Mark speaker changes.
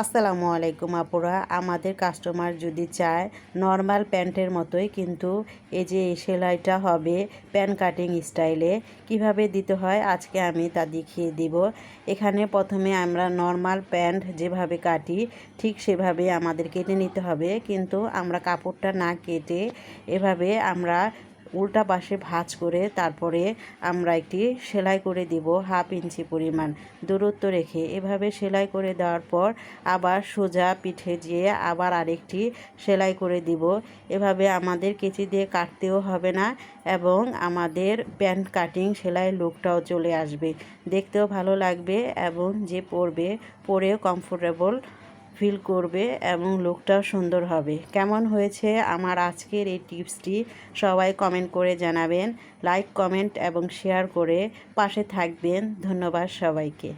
Speaker 1: আসসালামু আলাইকুম আপুরা। আমাদের কাস্টমার যদি চায় নর্মাল প্যান্টের মতোই, কিন্তু এই যে এই সেলাইটা হবে প্যান কাটিং স্টাইলে, কিভাবে দিতে হয় আজকে আমি তা দেখিয়ে দিব। এখানে প্রথমে আমরা নর্মাল প্যান্ট যেভাবে কাটি ঠিক সেভাবে আমাদের কেটে নিতে হবে, কিন্তু আমরা কাপড়টা না কেটে এভাবে আমরা উল্টা পাশে ভাঁজ করে তারপরে আমরা একটি সেলাই করে দিব 1/2 ইঞ্চি পরিমাণ দূরত্ব রেখে। এভাবে সেলাই করে দেওয়ার পর আবার সোজা পিঠে যেয়ে আবার আরেকটি সেলাই করে দিব। এভাবে আমাদের কেচি দিয়ে কাটতেও হবে না এবং আমাদের প্যান্ট কাটিং সেলাই লুকটাও চলে আসবে, দেখতেও ভালো লাগবে এবং যে পরেও কমফোর্টেবল ফিল করবে এবং লুকটাও সুন্দর হবে। কেমন হয়েছে আমার আজকের এই টিপসটি সবাই কমেন্ট করে জানাবেন। লাইক, কমেন্ট এবং শেয়ার করে পাশে থাকবেন। ধন্যবাদ সবাইকে।